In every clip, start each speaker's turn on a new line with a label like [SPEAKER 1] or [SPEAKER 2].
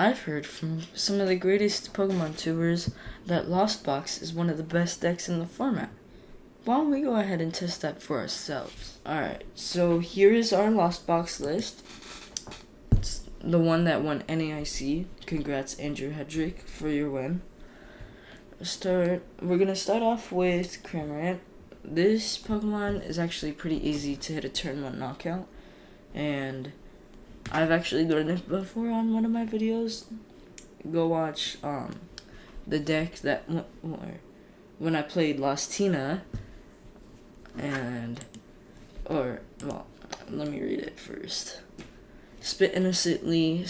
[SPEAKER 1] I've heard from some of the greatest Pokemon tubers that Lost Box is one of the best decks in the format. Why don't we go ahead and test that for ourselves? Alright, so here is our Lost Box list. It's the one that won NAIC. Congrats, Andrew Hedrick, for your win. We're gonna start off with Cramorant. This Pokemon is actually pretty easy to hit a turn 1 knockout, and I've actually learned it before on one of my videos. Go watch the deck that when I played Lostina, let me read it first. Spit Innocently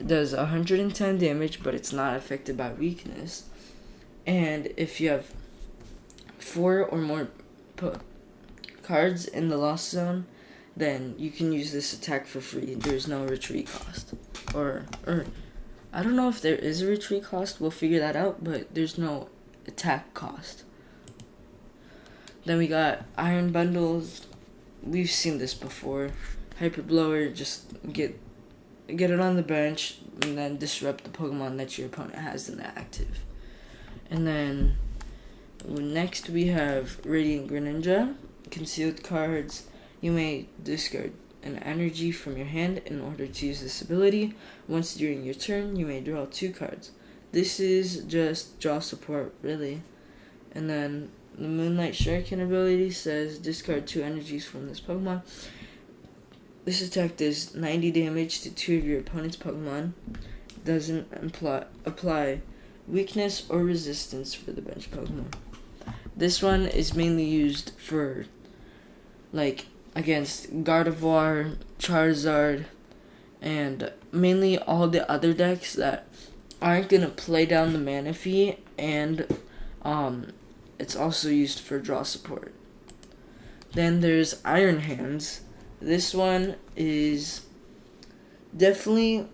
[SPEAKER 1] does 110 damage, but it's not affected by weakness. And if you have 4 or more cards in the Lost Zone, then you can use this attack for free. There's no retreat cost. Or I don't know if there is a retreat cost. We'll figure that out, but there's no attack cost. Then we got Iron Bundles. We've seen this before. Hyper Blower, just get it on the bench and then disrupt the Pokemon that your opponent has in the active. And then next we have Radiant Greninja. Concealed cards. You may discard an energy from your hand in order to use this ability. Once during your turn, you may draw 2 cards. This is just draw support, really. And then the Moonlight Shuriken ability says discard 2 energies from this Pokemon. This attack does 90 damage to 2 of your opponent's Pokemon. Doesn't apply weakness or resistance for the bench Pokemon. This one is mainly used for, against Gardevoir, Charizard, and mainly all the other decks that aren't going to play down the Manaphy, and it's also used for draw support. Then there's Iron Hands. This one is definitely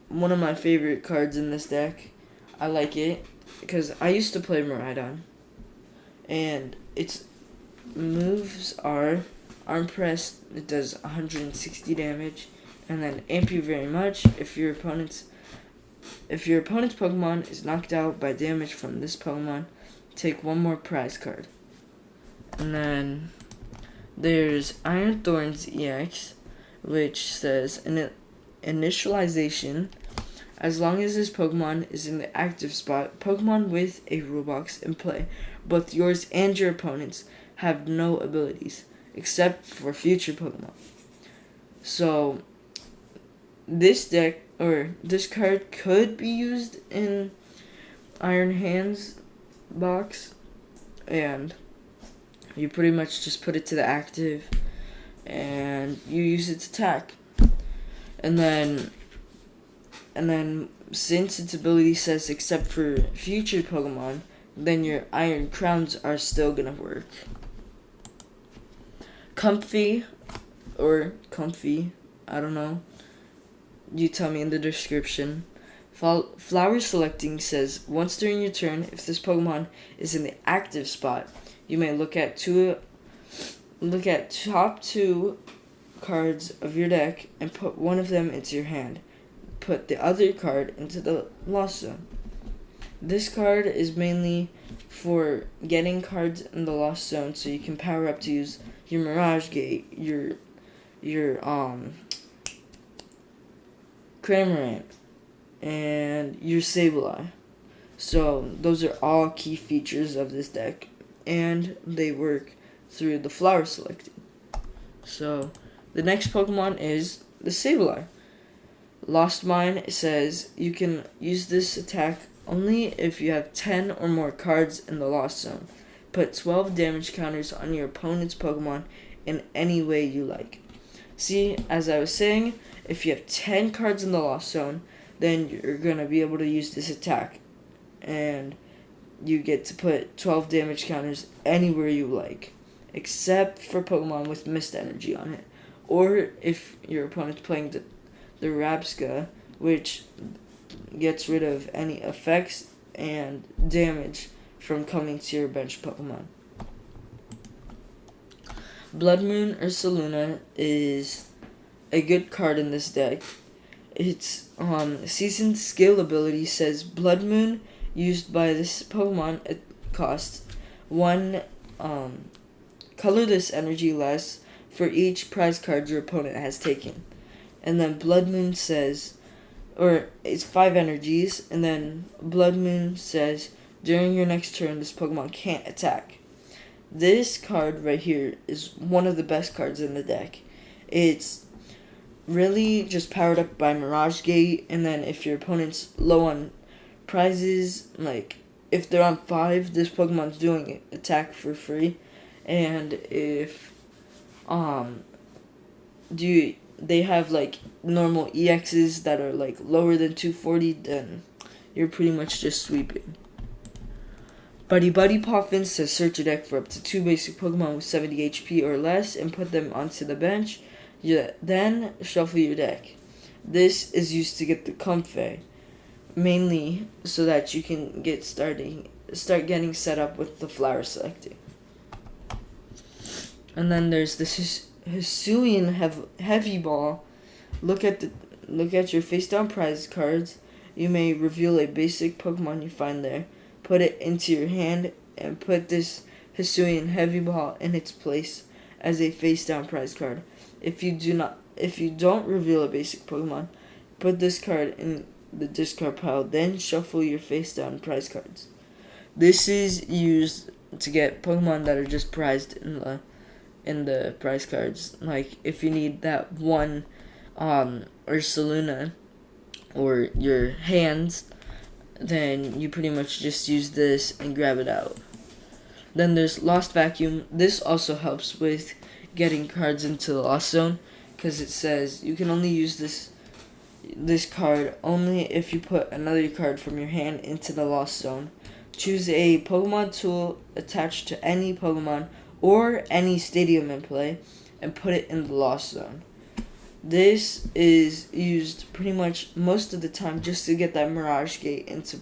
[SPEAKER 1] one of my favorite cards in this deck. I like it because I used to play Miraidon, and its moves are Arm Press. It does 160 damage, and then Amp You Very Much. If your opponent's Pokemon is knocked out by damage from this Pokemon, take 1 more prize card. And then there's Iron Thorns EX, which says initialization. As long as this Pokemon is in the active spot, Pokemon with a rule box in play, both yours and your opponent's, have no abilities, except for future Pokemon. So, this card could be used in Iron Hands box, and you pretty much just put it to the active, and you use its attack. And then since its ability says except for future Pokemon, then your Iron Crowns are still gonna work. Comfy, I don't know. You tell me in the description. Flower Selecting says, once during your turn, if this Pokemon is in the active spot, you may look at top 2 cards of your deck and put one of them into your hand. Put the other card into the Lost Zone. This card is mainly for getting cards in the Lost Zone so you can power up to use your Mirage Gate, your Cramorant, and your Sableye. So those are all key features of this deck, and they work through the Flower Selecting. So the next Pokemon is the Sableye. Lost Mine says you can use this attack only if you have 10 or more cards in the Lost Zone. Put 12 damage counters on your opponent's Pokemon in any way you like. See, as I was saying, if you have 10 cards in the Lost Zone, then you're going to be able to use this attack. And you get to put 12 damage counters anywhere you like, except for Pokemon with Mist Energy on it. Or if your opponent's playing the Rabsca, which gets rid of any effects and damage from coming to your bench Pokemon. Blood Moon Ursaluna is a good card in this deck. Its seasoned skill ability says Blood Moon used by this Pokemon, it costs 1 colorless energy less for each prize card your opponent has taken. And then Blood Moon says, or it's 5 energies, and then Blood Moon says during your next turn this Pokemon can't attack. This card right here is one of the best cards in the deck. It's really just powered up by Mirage Gate, and then if your opponent's low on prizes, like if they're on 5, this Pokemon's doing attack for free, and if they have like normal EXs that are like lower than 240, then you're pretty much just sweeping. Buddy Poffin says search your deck for up to 2 basic Pokemon with 70 HP or less and put them onto the bench. Then shuffle your deck. This is used to get the Comfey, mainly so that you can start getting set up with the flower selecting. And then there's this Hisuian Heavy Ball. Look at your face down prize cards. You may reveal a basic Pokemon you find there. Put it into your hand and put this Hisuian Heavy Ball in its place as a face down prize card. If you don't reveal a basic Pokemon, put this card in the discard pile, then shuffle your face down prize cards. This is used to get Pokemon that are just prized in the prize cards. Like if you need that one Ursaluna or your hands, then you pretty much just use this and grab it out. Then there's Lost Vacuum. This also helps with getting cards into the Lost Zone, because it says you can only use this card only if you put another card from your hand into the Lost Zone. Choose a Pokemon tool attached to any Pokemon or any stadium in play and put it in the Lost Zone. This is used pretty much most of the time just to get that Mirage Gate into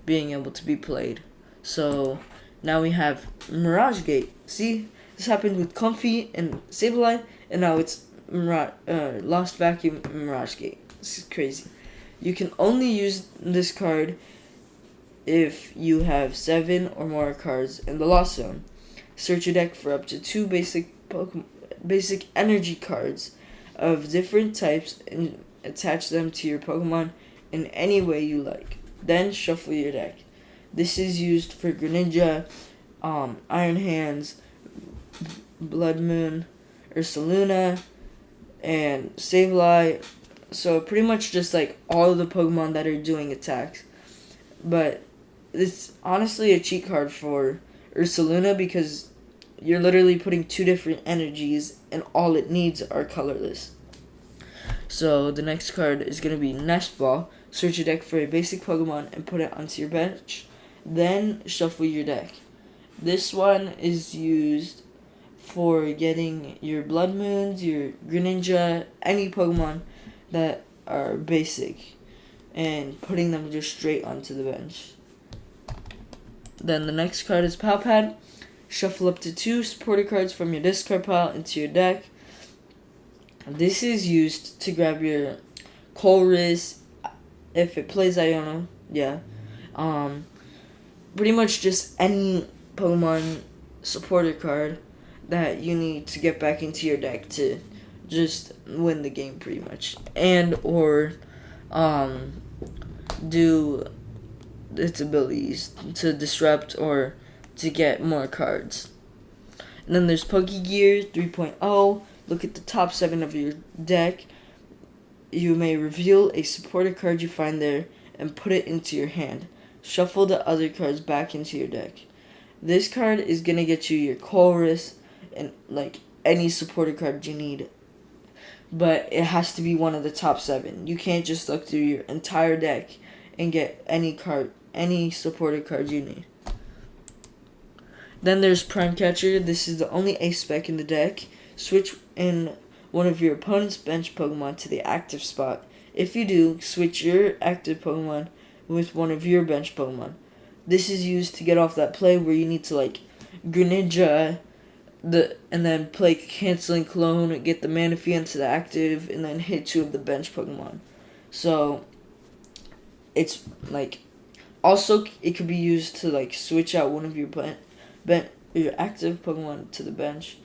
[SPEAKER 1] being able to be played. So now we have Mirage Gate. See, this happened with Comfey and Sableye, and now it's Lost Vacuum and Mirage Gate. This is crazy. You can only use this card if you have 7 or more cards in the Lost Zone. Search your deck for up to 2 basic energy cards of different types and attach them to your Pokemon in any way you like. Then shuffle your deck. This is used for Greninja, Iron Hands, Blood Moon, Ursaluna, and Sableye. So pretty much just like all of the Pokemon that are doing attacks. But it's honestly a cheat card for Ursaluna because you're literally putting 2 different energies and all it needs are colorless. So the next card is going to be Nest Ball. Search your deck for a basic Pokemon and put it onto your bench. Then shuffle your deck. This one is used for getting your Blood Moons, your Greninja, any Pokemon that are basic, and putting them just straight onto the bench. Then the next card is Palpad. Shuffle up to 2 supporter cards from your discard pile into your deck. This is used to grab your Colress, if it plays Iono, yeah. Pretty much just any Pokemon supporter card that you need to get back into your deck to just win the game pretty much. And or do its abilities to disrupt or to get more cards. And then there's Pokegear 3.0. Look at the top 7 of your deck. You may reveal a supporter card you find there and put it into your hand. Shuffle the other cards back into your deck. This card is going to get you your Colress and like any supporter card you need. But it has to be one of the top 7. You can't just look through your entire deck and get any supporter card you need. Then there's Prime Catcher. This is the only ace spec in the deck. Switch in one of your opponent's bench Pokemon to the active spot. If you do, switch your active Pokemon with one of your bench Pokemon. This is used to get off that play where you need to like Greninja and then play Canceling Clone, get the Manaphy into the active, and then hit 2 of the bench Pokemon. So it's like also it could be used to like switch out one of your your active Pokemon to the bench,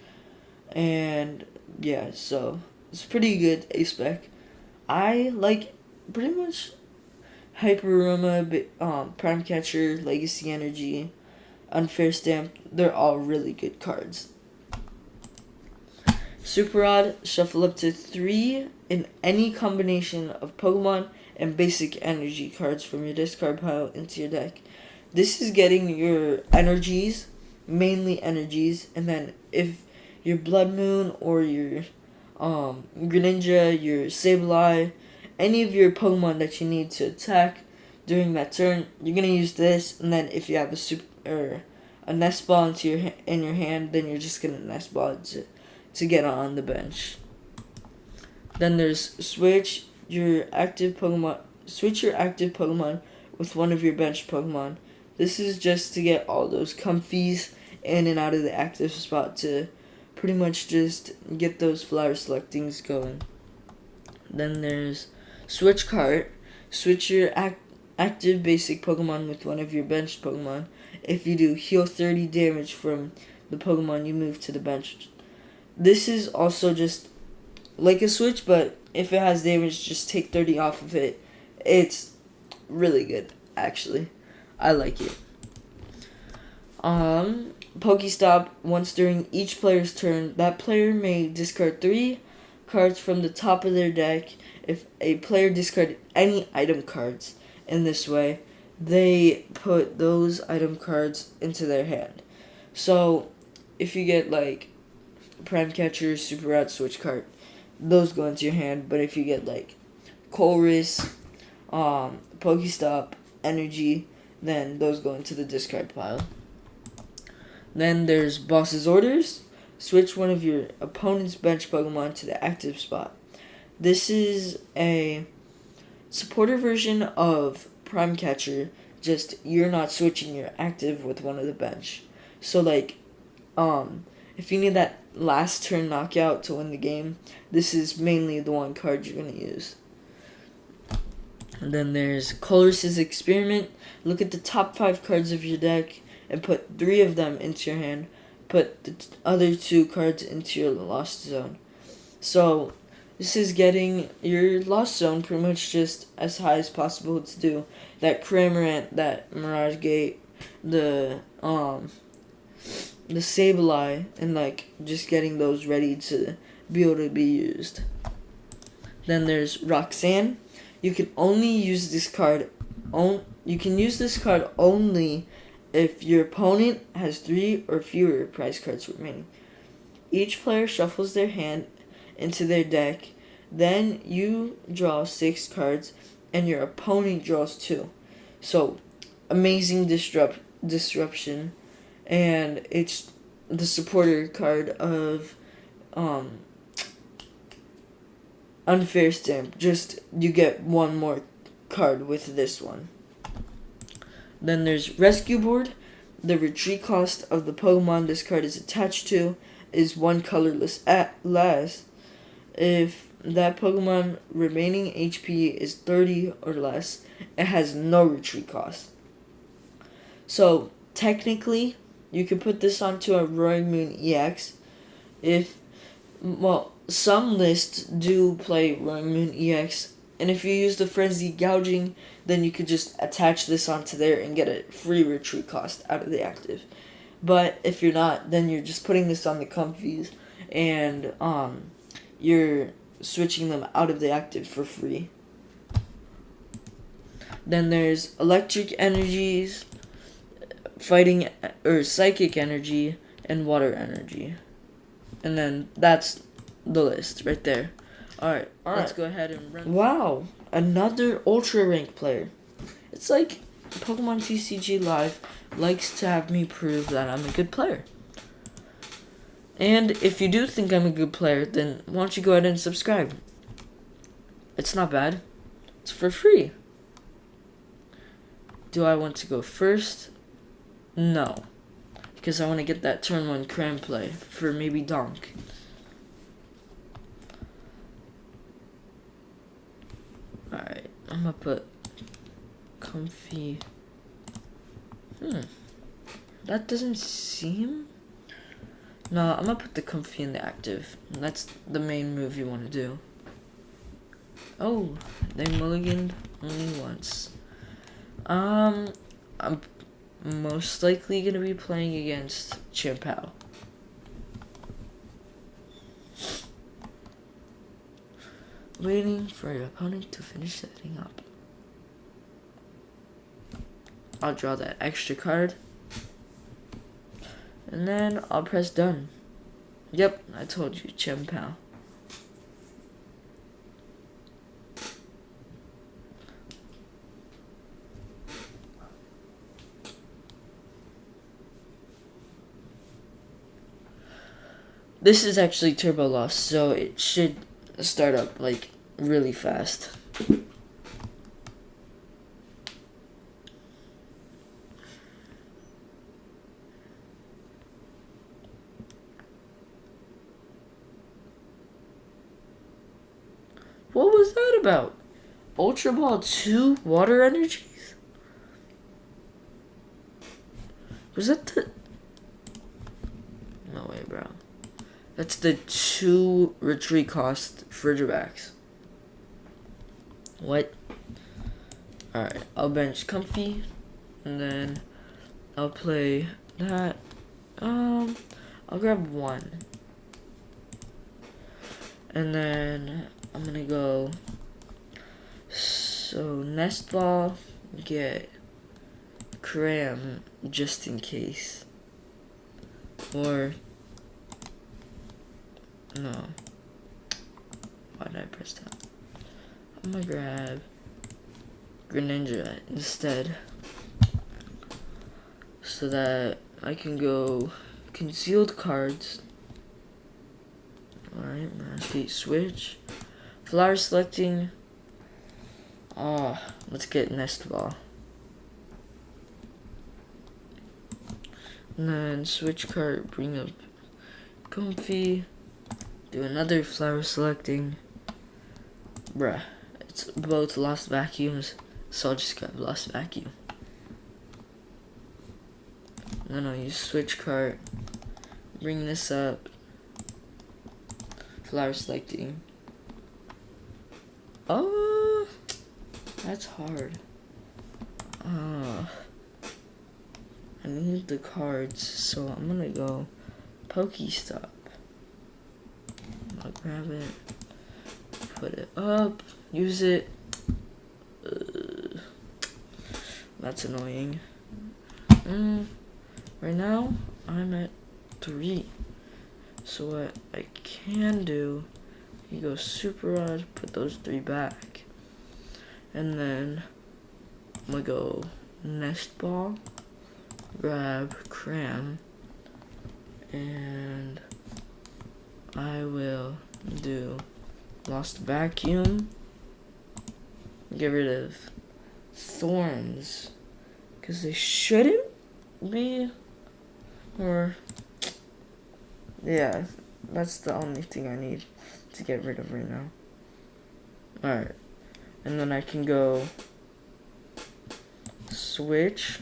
[SPEAKER 1] and yeah, so it's pretty good A-Spec. I like pretty much Hyperaroma, Prime Catcher, Legacy Energy, Unfair Stamp. They're all really good cards. Super Rod, shuffle up to 3 in any combination of Pokemon and basic energy cards from your discard pile into your deck. This is getting your energies, mainly energies, and then if your Blood Moon or your Greninja, your Sableye, any of your Pokemon that you need to attack during that turn, you're gonna use this, and then if you have a Nest Ball in your hand, then you're just gonna Nest Ball to get on the bench. Then there's switch your active Pokemon with one of your bench Pokemon. This is just to get all those comfies in and out of the active spot to pretty much just get those flower selectings going. Then there's switch cart. Switch your active basic Pokemon with one of your bench Pokemon. If you do, heal 30 damage from the Pokemon you move to the bench. This is also just like a switch, but if it has damage, just take 30 off of it. It's really good, actually. I like it. Pokestop. Once during each player's turn, that player may discard 3 cards from the top of their deck. If a player discarded any item cards in this way, they put those item cards into their hand. So, if you get like Prime Catcher, Super Rod, Switch Cart, those go into your hand. But if you get like Colress, Pokestop, Energy, then those go into the discard pile. Then there's Boss's Orders. Switch one of your opponent's bench Pokemon to the active spot. This is a supporter version of Prime Catcher, just you're not switching your active with one of the bench. So like, if you need that last turn knockout to win the game, this is mainly the one card you're going to use. And then there's Colress's Experiment. Look at the top 5 cards of your deck and put 3 of them into your hand. Put the other 2 cards into your Lost Zone. So this is getting your Lost Zone pretty much just as high as possible to do that Cramorant, that Mirage Gate, the Sableye, and like just getting those ready to be able to be used. Then there's Roxanne. You can only use this card. You can use this card only if your opponent has 3 or fewer prize cards remaining. Each player shuffles their hand into their deck. Then you draw 6 cards, and your opponent draws 2. So, amazing disruption. And it's the supporter card of Unfair Stamp. Just you get one more card with this one. Then there's Rescue Board. The retreat cost of the Pokemon this card is attached to is 1 colorless less. If that Pokemon remaining HP is 30 or less, it has no retreat cost. So technically, you can put this onto a Roaring Moon EX. Some lists do play Roaring Moon EX, and if you use the Frenzy Gouging, then you could just attach this onto there and get a free retreat cost out of the active. But if you're not, then you're just putting this on the Comfies, and you're switching them out of the active for free. Then there's Electric Energies, Fighting or Psychic Energy, and Water Energy. And then that's the list right there. Alright, let's go ahead and run. Wow, another Ultra Rank player. It's like Pokemon TCG Live likes to have me prove that I'm a good player. And if you do think I'm a good player, then why don't you go ahead and subscribe? It's not bad. It's for free. Do I want to go first? No. because I want to get that turn 1 cram play for maybe donk. Alright, I'm gonna put Comfey. That doesn't seem... No, I'm gonna put the Comfey in the active. That's the main move you want to do. Oh, they mulliganed only once. I'm most likely gonna be playing against Chien-Pao. Waiting for your opponent to finish setting up. I'll draw that extra card. And then I'll press done. Yep, I told you, Chien-Pao. This is actually Turbo Lost, so it should start up like really fast. What was that about? Ultra Ball 2 water energies? Was that the... No way, bro. That's the 2 retreat cost Frigibax. What? Alright, I'll bench Comfey. And then I'll play that. I'll grab 1. And then I'm gonna go... So, Nest Ball, get Cram just in case. Or... No. Why did I press that? I'm gonna grab Greninja instead. So that I can go concealed cards. Alright, Master switch. Flower selecting. Let's get Nest Ball. And then switch card, bring up Comfey. Do another flower selecting. Bruh, it's both lost vacuums, so I'll just grab lost vacuum. And then I'll use switch card. Bring this up. Flower selecting. Oh, that's hard. I need the cards, so I'm gonna go Pokestop. I'll grab it, put it up, use it. That's annoying. Right now, I'm at 3. So what I can do, you go Super Rod, put those 3 back. And then, I'm gonna go Nest Ball, grab Cram, and I will do Lost Vacuum, get rid of Thorns, because they shouldn't be, or, yeah, that's the only thing I need to get rid of right now. Alright, and then I can go switch,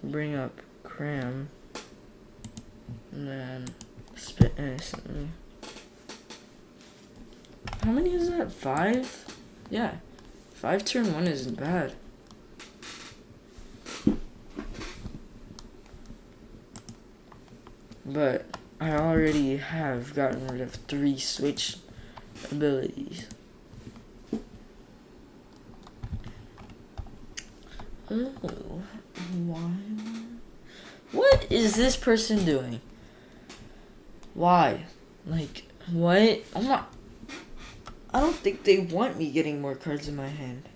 [SPEAKER 1] bring up Cram, and then spit instantly. How many is that? 5? Yeah. 5 turn 1 isn't bad. But I already have gotten rid of 3 switch abilities. Oh, why? What is this person doing? Why? Like, what? I don't think they want me getting more cards in my hand.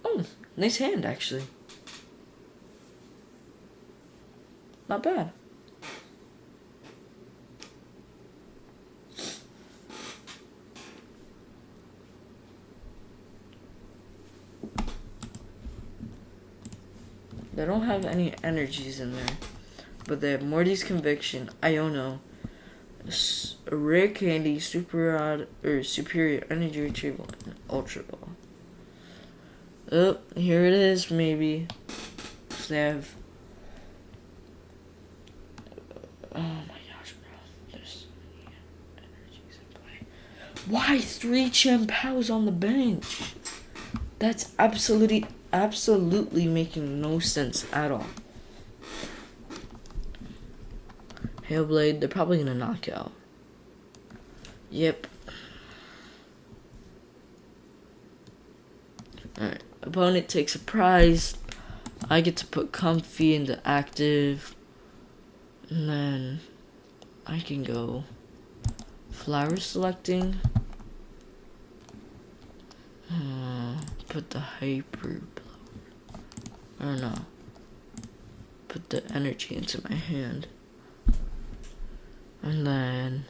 [SPEAKER 1] Oh, nice hand, actually. Not bad. They don't have any energies in there. But they have Morty's Conviction, Iono, a Rare Candy, Super Rod, or Superior Energy Retrieval, and Ultra Ball. Oh, here it is, maybe. They have... Oh my gosh, bro. There's so many energies in play. Why 3 Chien-Paos on the bench? That's absolutely making no sense at all. Hailblade, they're probably gonna knock out. Yep. Alright, opponent takes a prize. I get to put Comfey into active. And then I can go flower selecting. Put the hyper blower. Or no. Put the energy into my hand. And then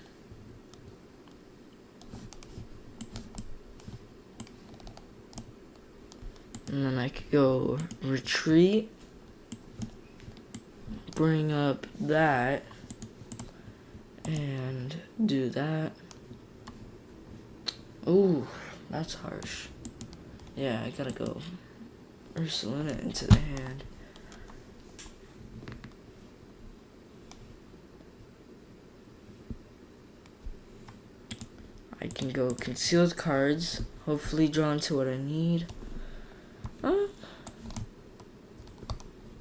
[SPEAKER 1] I could go retreat, bring up that, and do that. Ooh, that's harsh. Yeah, I gotta go Ursaluna into the hand. I can go concealed cards, hopefully draw into what I need.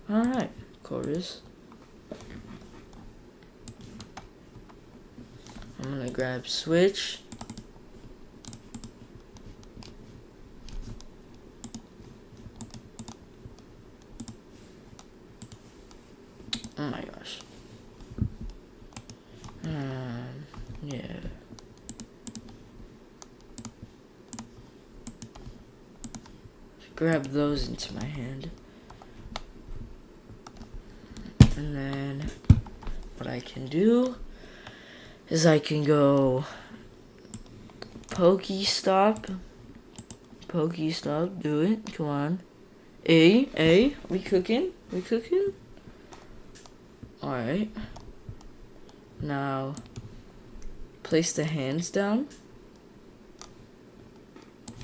[SPEAKER 1] Alright, Chorus. I'm gonna grab Switch. Oh my gosh. Yeah. Grab those into my hand. And then what I can do is I can go Pokestop. Pokestop, do it. Come on. A, we cooking? We cooking? Alright. Now place the hands down.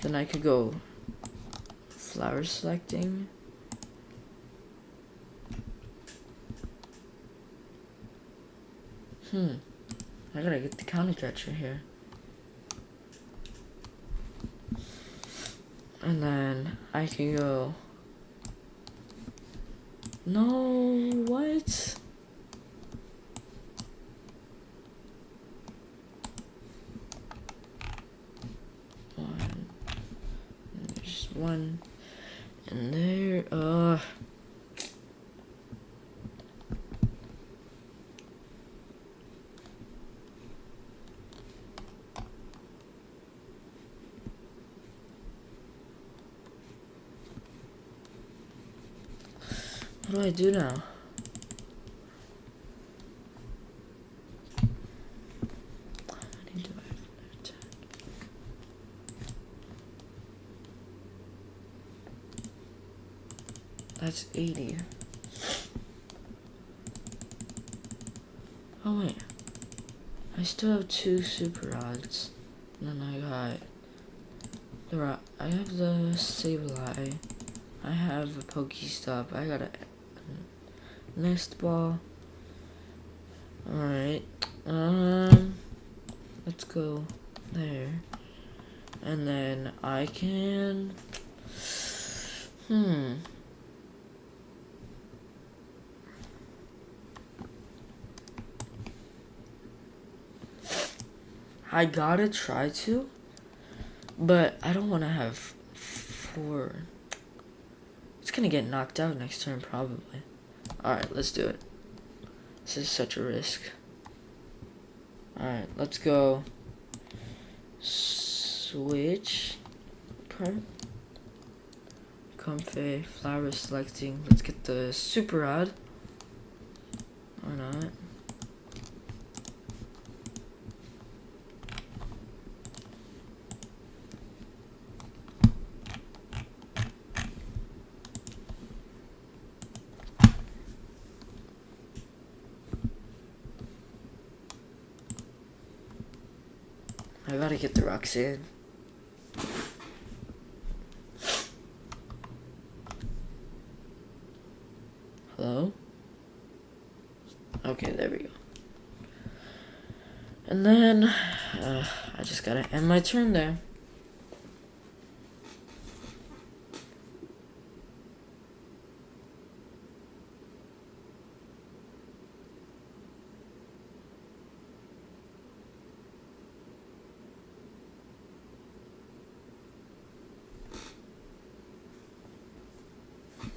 [SPEAKER 1] Then I could go flower selecting. I gotta get the counter catcher here. And then I can go. No, what? One. There's one in there. What do I do now? I need to attack. That's 80. Oh wait. I still have 2 super rods. And then I have the Sableye. I have a Pokestop. I got a Nest Ball. Alright. Let's go there. And then I can I gotta try to, but I don't want to have 4. It's gonna get knocked out next turn, probably. Alright, let's do it. This is such a risk. Alright, let's go. Switch. Comfey, flower selecting. Let's get the super rod. Or not. gotta get the Roxanne. Hello? Okay, there we go. And then, I just gotta end my turn there.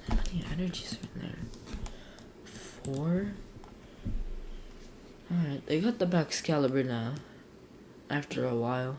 [SPEAKER 1] How many energies are in there? 4? Alright, they got the Baxcalibur now. After a while.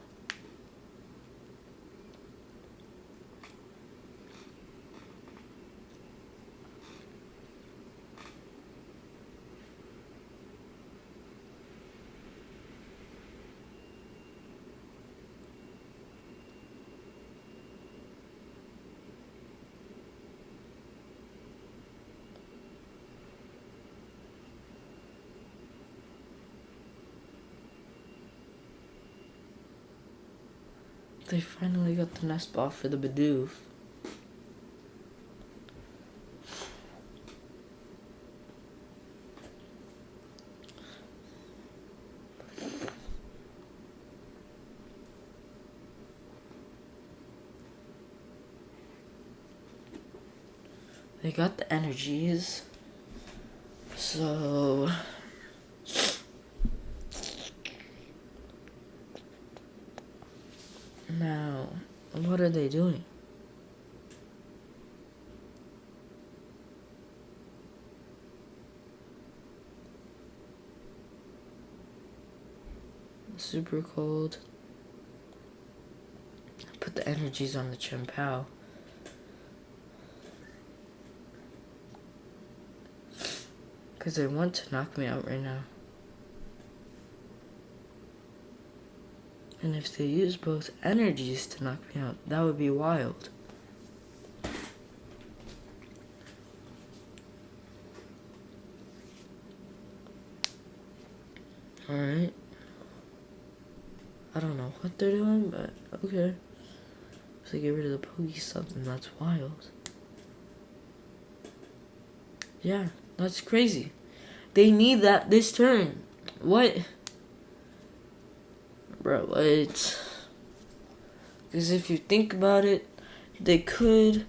[SPEAKER 1] They finally got the nest ball for the Bidoof. They got the energies. So now, what are they doing? Super cold. Put the energies on the Chien-Pao. Because they want to knock me out right now. And if they use both energies to knock me out, that would be wild. Alright. I don't know what they're doing, but okay. So they get rid of the Pokestop, and that's wild. Yeah, that's crazy. They need that this turn. What? Bro, what? Because if you think about it, they could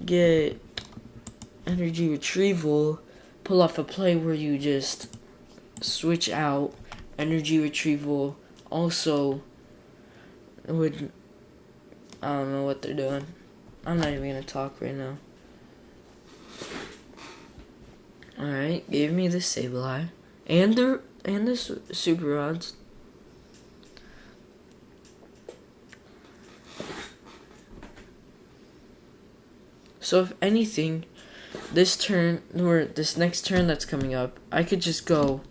[SPEAKER 1] get energy retrieval, pull off a play where you just switch out energy retrieval. Also, would, I don't know what they're doing. I'm not even gonna talk right now. Alright, gave me the Sableye and the Super Rods. So if anything, this turn, or this next turn that's coming up, I could just go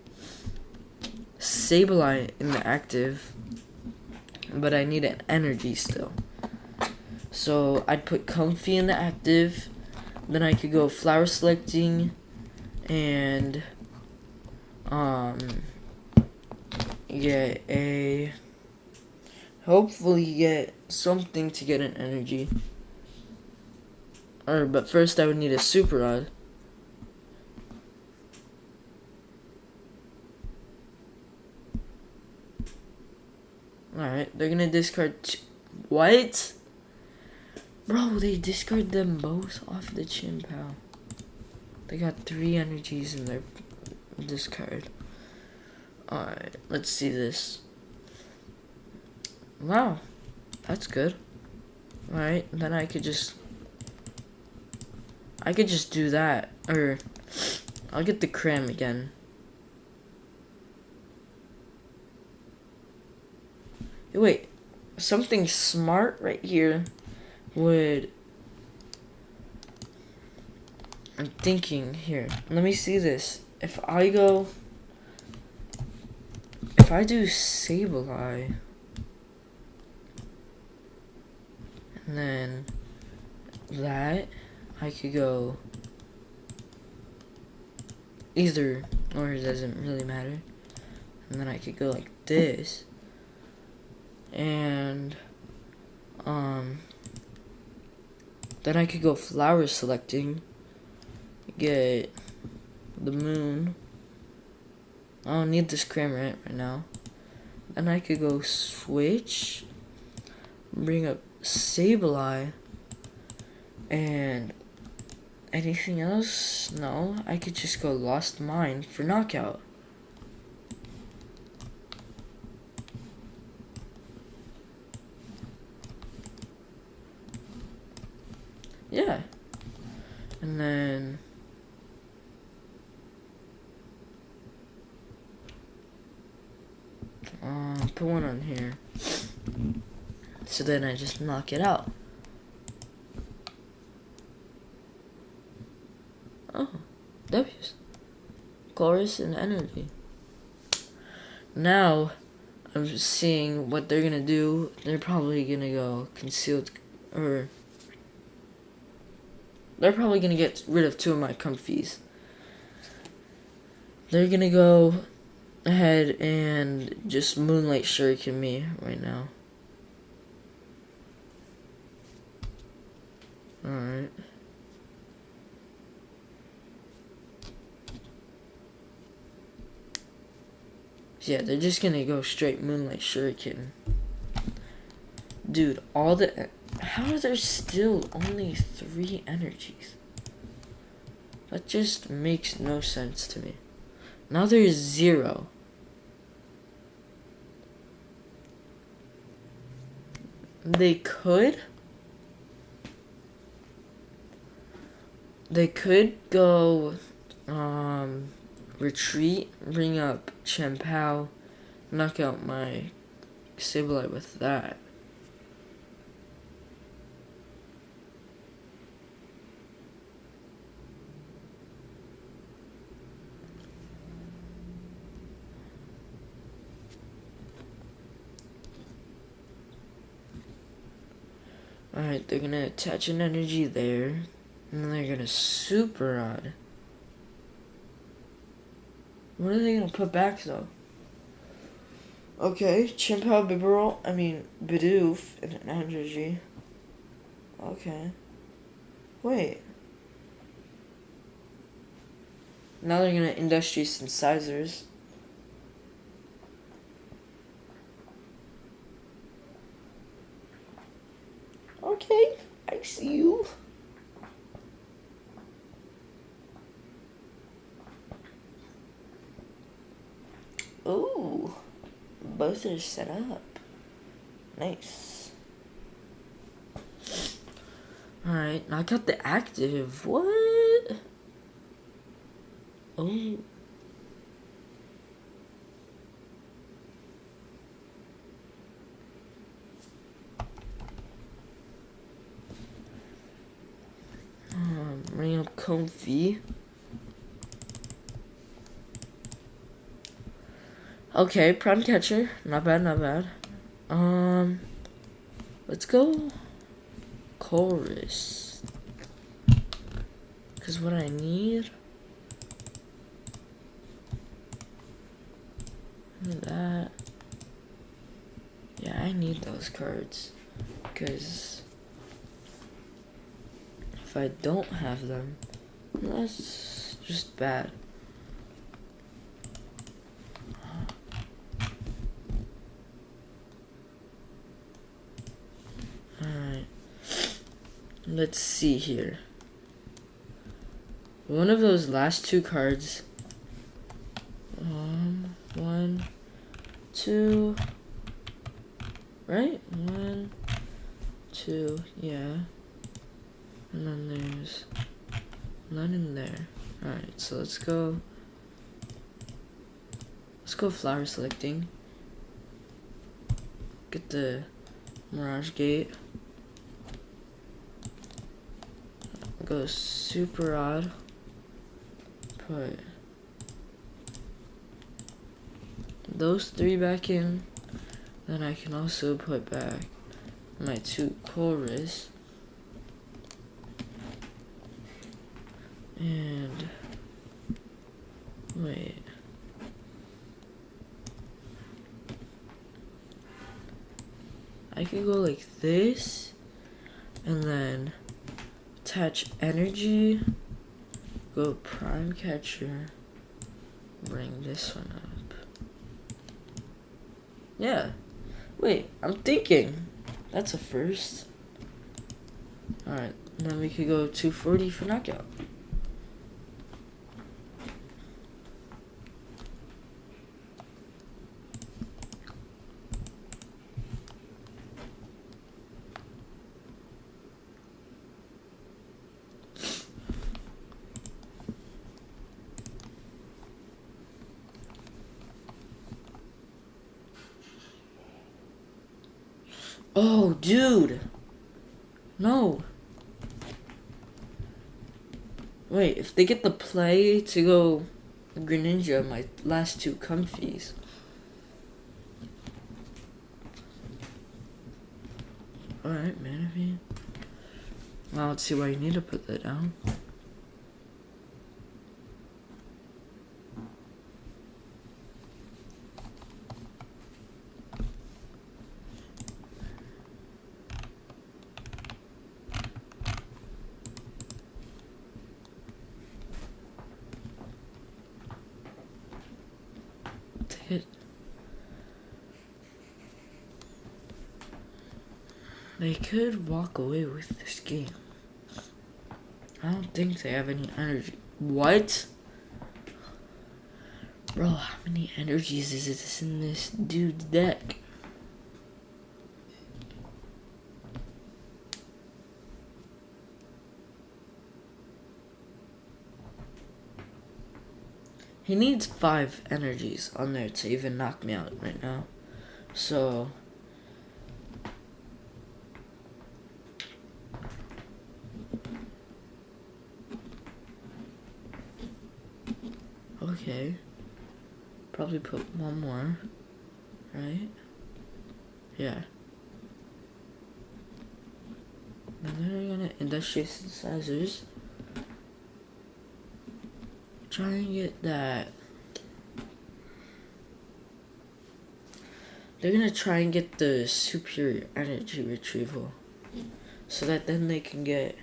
[SPEAKER 1] Sableye in the active, but I need an energy still. So I'd put Comfey in the active, then I could go Flower Selecting, and hopefully get something to get an energy. But first I would need a Super Rod. Alright, they're gonna discard what? Bro, they discard them both off the Chien-Pao. They got 3 energies in their discard. Alright, let's see this. Wow, that's good. Alright, then I could just do that. Or, I'll get the Cram again. Wait, something smart right here would... I'm thinking here. Let me see this. If I do Sableye, and then that, I could go either, or it doesn't really matter. And then I could go like this. Then I could go flower selecting. Get the moon. I don't need this Cramorant right now. Then I could go switch. Bring up Sableye. And anything else? No, I could just go Lost Mine for knockout. Yeah. And then put one on here. So then I just knock it out. Oh, W's. Chorus and energy. Now, I'm just seeing what they're gonna do. They're probably gonna go concealed, or they're probably gonna get rid of 2 of my Comfies. They're gonna go ahead and just Moonlight Shuriken me right now. Alright. Yeah, they're just gonna go straight Moonlight Shuriken. Dude, how are there still only 3 energies? That just makes no sense to me. Now there's 0. They could go retreat, bring up Chien-Pao, knock out my Sableye with that. Alright, they're gonna attach an energy there, and then they're gonna Super Rod. What are they gonna put back though? Okay, Chien-Pao, Bidoof, and an energy. Okay. Wait. Now they're gonna Industrious Incisors. Okay, I see you. Ooh, both are set up. Nice. Alright, now I got the active. What? Oh. Bring up Comfey. Okay, Prime Catcher. Not bad, not bad. Let's go Chorus. Because what I need... that. Yeah, I need those cards. Because... if I don't have them, that's just bad. Alright. Let's see here. One of those last 2 cards. 1, 2. Right? 1, 2. Yeah. And then there's none in there. Alright, so let's go flower selecting. Get the Mirage Gate. Go Super Odd. Put those 3 back in. Then I can also put back my 2 Chorus. And wait. I can go like this, and then Attach energy. Go prime catcher. Bring this one up. Yeah. Wait, I'm thinking. That's a first. Alright, then we could go 240 for knockout. Oh, dude. No. Wait, if they get the play to go Greninja, my last two comfies. Alright, Manaphy. Well, let's see why you need to put that down. They could walk away with this game. I don't think they have any energy. What? Bro, how many energies is this in this dude's deck? He needs 5 energies on there to even knock me out right now. So... okay. Probably put one more. Right? Yeah. And then we're gonna industrial synthesizers. Try and get that. They're gonna try and get the superior energy retrieval. So that then they can get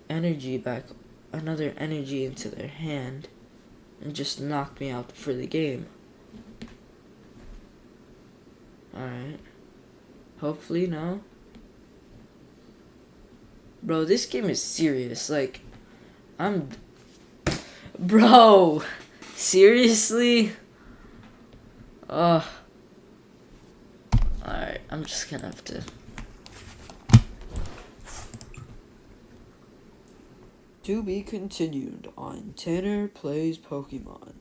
[SPEAKER 1] energy back, another energy into their hand. And just knock me out for the game. Alright. Hopefully, no. Bro, this game is serious. Like, Bro! Seriously? Ugh. Alright, I'm just gonna have to... To be continued on Tanner Plays Pokemon.